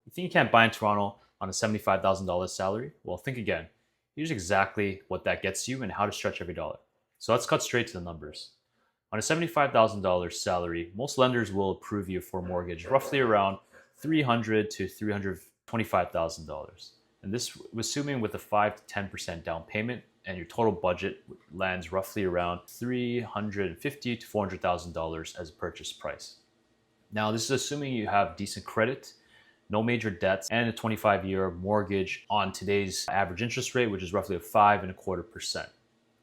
You think you can't buy in Toronto on a $75,000 salary? Well, think again. Here's exactly what that gets you and how to stretch every dollar. So let's cut straight to the numbers. On a $75,000 salary, most lenders will approve you for a mortgage roughly around $300,000 to $325,000. And this assuming with a 5 to 10% down payment, and your total budget lands roughly around $350,000 to $400,000 as a purchase price. Now, this is assuming you have decent credit, no major debts, and a 25-year mortgage on today's average interest rate, which is roughly a 5.25%.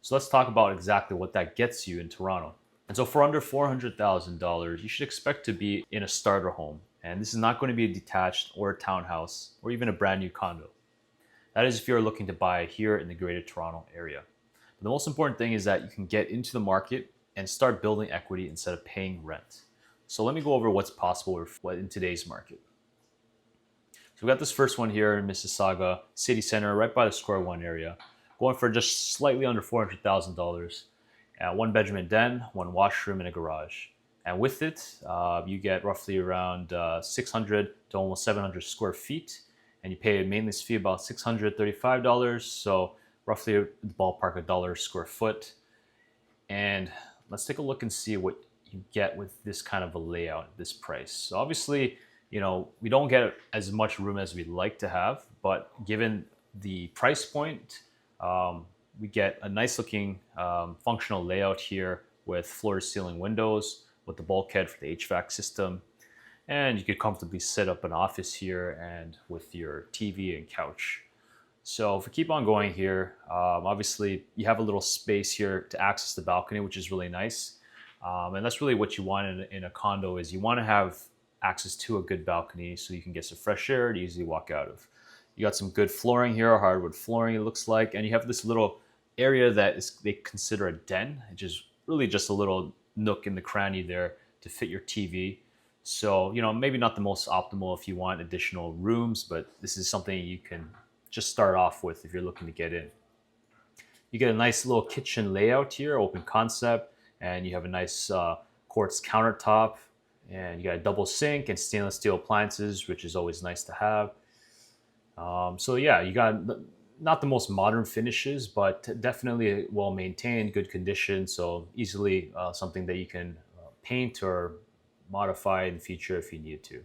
So let's talk about exactly what that gets you in Toronto. And so for under $400,000, you should expect to be in a starter home. And this is not going to be a detached or a townhouse or even a brand new condo. That is if you're looking to buy here in the Greater Toronto area. But the most important thing is that you can get into the market and start building equity instead of paying rent. So let me go over what's possible in today's market. So we got this first one here in Mississauga City Center, right by the Square One area, going for just slightly under $400,000. One bedroom and den, one washroom, and a garage. And with it, you get roughly around 600 to almost 700 square feet, and you pay a maintenance fee about $635, so roughly the ballpark $1 a square foot. And let's take a look and see what you get with this kind of a layout at this price. So obviously, we don't get as much room as we'd like to have, but given the price point, we get a nice looking functional layout here with floor to ceiling windows, with the bulkhead for the HVAC system. And you could comfortably set up an office here and with your TV and couch. So if we keep on going here, obviously you have a little space here to access the balcony, which is really nice. And that's really what you want in a condo is you want to have access to a good balcony so you can get some fresh air to easily walk out of. You got some good flooring here, hardwood flooring it looks like, and you have this little area that they consider a den, which is really just a little nook in the cranny there to fit your TV. So, maybe not the most optimal if you want additional rooms, but this is something you can just start off with if you're looking to get in. You get a nice little kitchen layout here, open concept, and you have a nice quartz countertop, and you got a double sink and stainless steel appliances, which is always nice to have. So yeah, you got not the most modern finishes, but definitely well maintained, good condition. So easily something that you can paint or modify in the future if you need to.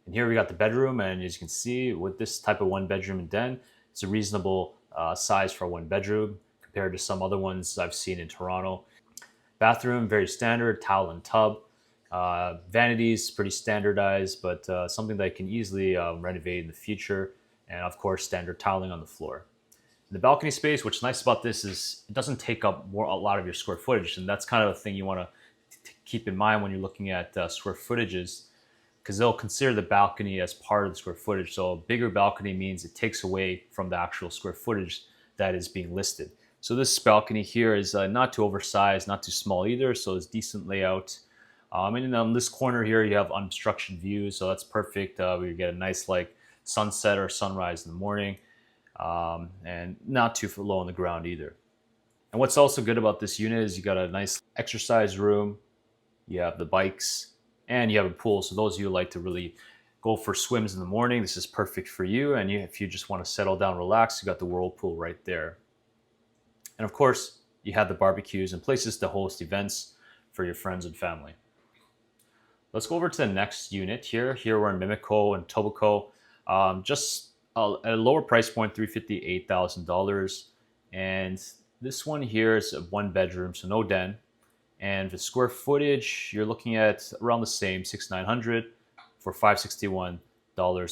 And here we got the bedroom, and as you can see, with this type of one bedroom and den, it's a reasonable size for one bedroom compared to some other ones I've seen in Toronto. Bathroom, very standard, towel and tub. Vanities, pretty standardized, but something that I can easily renovate in the future. And of course, standard tiling on the floor. The balcony space, what's nice about this is it doesn't take up a lot of your square footage, and that's kind of the thing you want to keep in mind when you're looking at square footages, because they'll consider the balcony as part of the square footage. So a bigger balcony means it takes away from the actual square footage that is being listed. So this balcony here is not too oversized, not too small either, so it's decent layout. And on this corner here, you have unobstructed views, so that's perfect. We get a nice sunset or sunrise in the morning, and not too low on the ground either. And what's also good about this unit is you got a nice exercise room, you have the bikes, and you have a pool. So those of you who like to really go for swims in the morning, this is perfect for you. And if you just want to settle down, relax, you got the whirlpool right there. And of course, you have the barbecues and places to host events for your friends and family. Let's go over to the next unit here. Here we're in Mimico and Etobicoke. Just at a lower price point, $358,000. And this one here is a one bedroom, so no den. And the square footage, you're looking at around the same, 6,900 for $561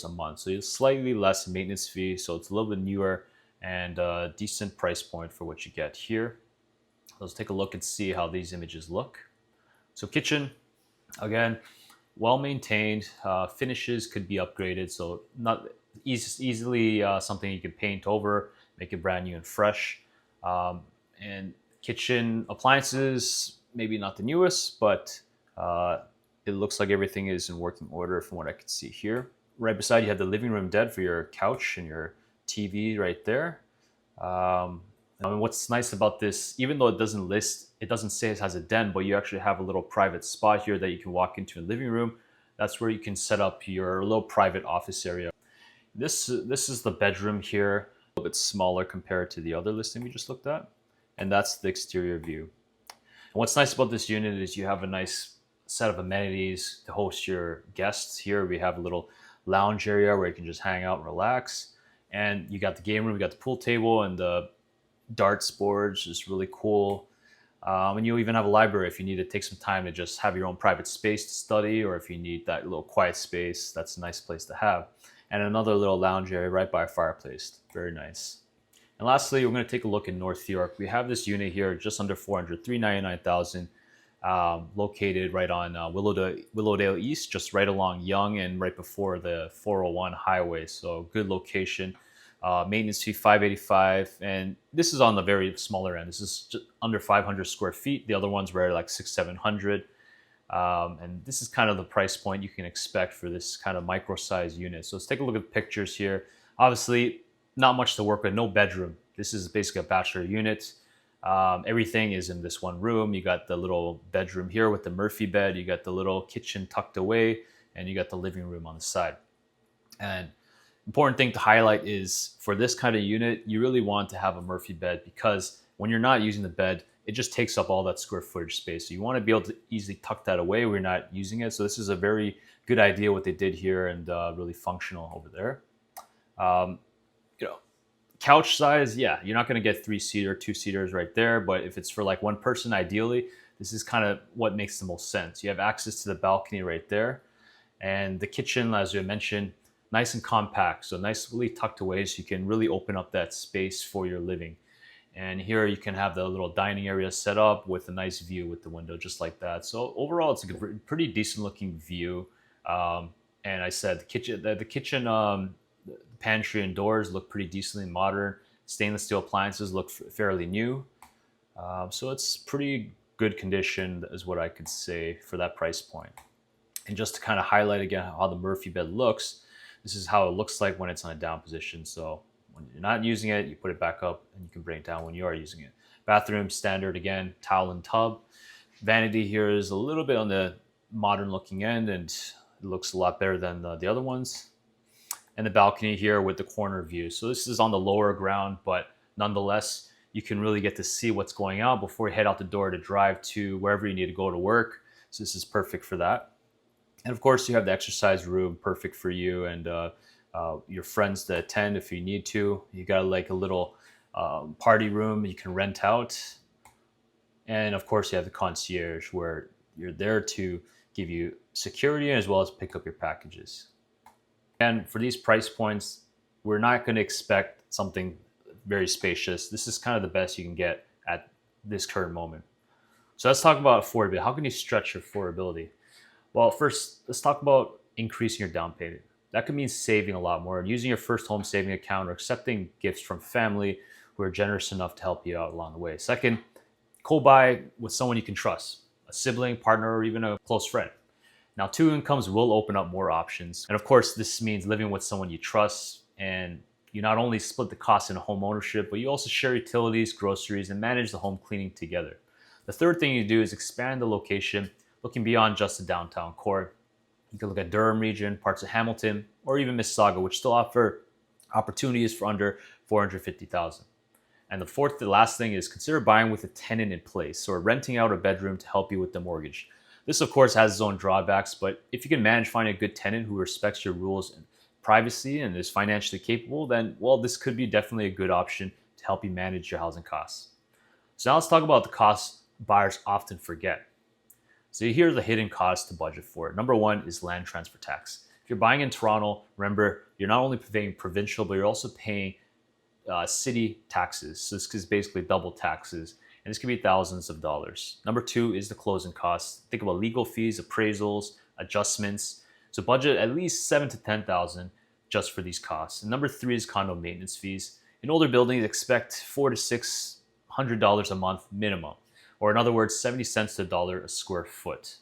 a month. So it's slightly less maintenance fee, so it's a little bit newer and a decent price point for what you get here. Let's take a look and see how these images look. So kitchen, again, well maintained. Finishes could be upgraded, so not easily something you can paint over, make it brand new and fresh. And kitchen appliances, maybe not the newest, but it looks like everything is in working order from what I can see here. Right beside you have the living room den for your couch and your TV right there. And what's nice about this, even though it doesn't say it has a den, but you actually have a little private spot here that you can walk into a living room That's where you can set up your little private office area. This is the bedroom here, a little bit smaller compared to the other listing we just looked at. And that's the exterior view. And what's nice about this unit is you have a nice set of amenities to host your guests. Here we have a little lounge area where you can just hang out and relax. And you got the game room, you got the pool table and the darts boards, just really cool. And you even have a library if you need to take some time to just have your own private space to study, or if you need that little quiet space, that's a nice place to have. And another little lounge area right by a fireplace. Very nice. And lastly, we're going to take a look in North York. We have this unit here just under 400, 399,000, located right on Willowdale East, just right along Yonge and right before the 401 highway. So good location. Maintenance fee 585, and this is on the very smaller end. This is just under 500 square feet. The other ones were like 600-700, and this is kind of the price point you can expect for this kind of micro size unit. So let's take a look at the pictures here. Obviously, not much to work with. No bedroom. This is basically a bachelor unit. Everything is in this one room. You got the little bedroom here with the Murphy bed. You got the little kitchen tucked away, and you got the living room on the side. And important thing to highlight is for this kind of unit, you really want to have a Murphy bed, because when you're not using the bed, it just takes up all that square footage space. So you want to be able to easily tuck that away when you're not using it. So this is a very good idea what they did here, and really functional over there. You know, couch size, yeah, you're not going to get 3-seater, 2-seaters right there. But if it's for like one person, ideally, this is kind of what makes the most sense. You have access to the balcony right there. And the kitchen, as you mentioned, nice and compact, so nicely tucked away, so you can really open up that space for your living. And here you can have the little dining area set up with a nice view with the window, just like that. So overall, it's a pretty decent looking view. And I said the kitchen, the pantry and doors look pretty decently modern. Stainless steel appliances look fairly new. So it's pretty good condition is what I could say for that price point. And just to kind of highlight again how the Murphy bed looks, this is how it looks like when it's on a down position. So when you're not using it, you put it back up and you can bring it down when you are using it. Bathroom standard again, towel and tub. Vanity here is a little bit on the modern looking end, and it looks a lot better than the other ones. And the balcony here with the corner view. So this is on the lower ground, but nonetheless, you can really get to see what's going on before you head out the door to drive to wherever you need to go to work. So this is perfect for that. And of course, you have the exercise room, perfect for you and your friends to attend if you need to. You got like a little party room you can rent out. And of course, you have the concierge where you're there to give you security as well as pick up your packages. And for these price points, we're not going to expect something very spacious. This is kind of the best you can get at this current moment. So let's talk about affordability. How can you stretch your affordability? Well, first, let's talk about increasing your down payment. That could mean saving a lot more and using your first home saving account, or accepting gifts from family who are generous enough to help you out along the way. Second, co-buy with someone you can trust, a sibling, partner, or even a close friend. Now, 2 incomes will open up more options. And of course, this means living with someone you trust, and you not only split the cost in home ownership, but you also share utilities, groceries, and manage the home cleaning together. The third thing you do is expand the location, looking beyond just the downtown core. You can look at Durham region, parts of Hamilton, or even Mississauga, which still offer opportunities for under $450,000. And the last thing is consider buying with a tenant in place, or renting out a bedroom to help you with the mortgage. This, of course, has its own drawbacks, but if you can manage finding a good tenant who respects your rules and privacy and is financially capable, then, well, this could be definitely a good option to help you manage your housing costs. So now let's talk about the costs buyers often forget. So here are the hidden costs to budget for. Number 1 is land transfer tax. If you're buying in Toronto, remember, you're not only paying provincial, but you're also paying city taxes. So this is basically double taxes, and this can be thousands of dollars. Number 2 is the closing costs. Think about legal fees, appraisals, adjustments. So budget at least $7,000 to $10,000 just for these costs. And number 3 is condo maintenance fees. In older buildings, expect $400 to $600 a month minimum, or in other words, 70 cents to a dollar a square foot.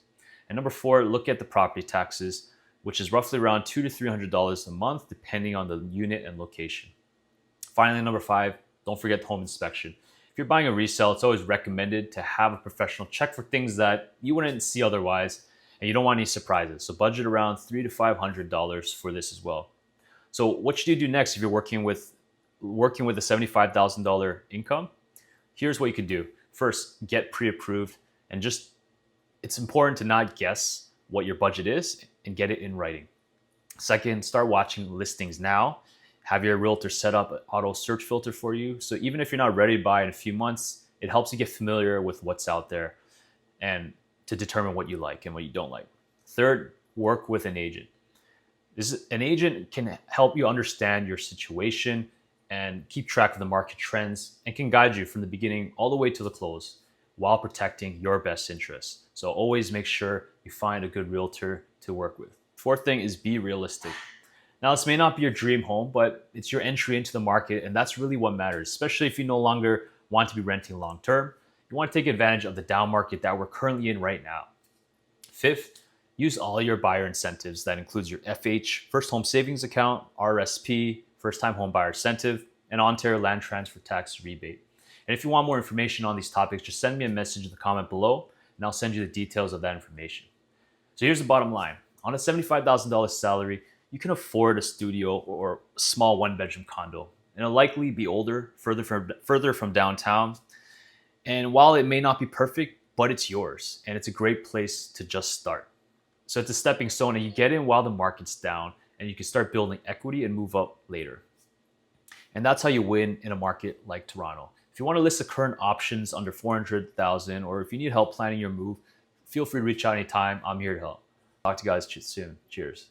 And number 4, look at the property taxes, which is roughly around $200 to $300 a month, depending on the unit and location. Finally, number 5, don't forget the home inspection. If you're buying a resale, it's always recommended to have a professional check for things that you wouldn't see otherwise. and you don't want any surprises. So budget around $300 to $500 for this as well. So what should you do next if you're working with a $75,000 income? Here's what you could do. First, get pre-approved, and just it's important to not guess what your budget is and get it in writing. Second, start watching listings now. Have your realtor set up an auto search filter for you. So even if you're not ready to buy in a few months, it helps you get familiar with what's out there and to determine what you like and what you don't like. Third, work with an agent. An agent can help you understand your situation and keep track of the market trends and can guide you from the beginning all the way to the close while protecting your best interests. So always make sure you find a good realtor to work with. Fourth thing is be realistic. Now, this may not be your dream home, but it's your entry into the market, and that's really what matters, especially if you no longer want to be renting long term. You want to take advantage of the down market that we're currently in right now. Fifth, use all your buyer incentives. That includes your FH, First Home Savings Account, RSP, First Time Home Buyer Incentive, and Ontario Land Transfer Tax Rebate. And if you want more information on these topics, just send me a message in the comment below, and I'll send you the details of that information. So here's the bottom line. On a $75,000 salary, you can afford a studio or a small one-bedroom condo. And it'll likely be older, further from downtown. And while it may not be perfect, but it's yours. And it's a great place to just start. So it's a stepping stone, and you get in while the market's down, and you can start building equity and move up later. And that's how you win in a market like Toronto. If you want to list the current options under $400,000, or if you need help planning your move, feel free to reach out anytime. I'm here to help. Talk to you guys soon. Cheers.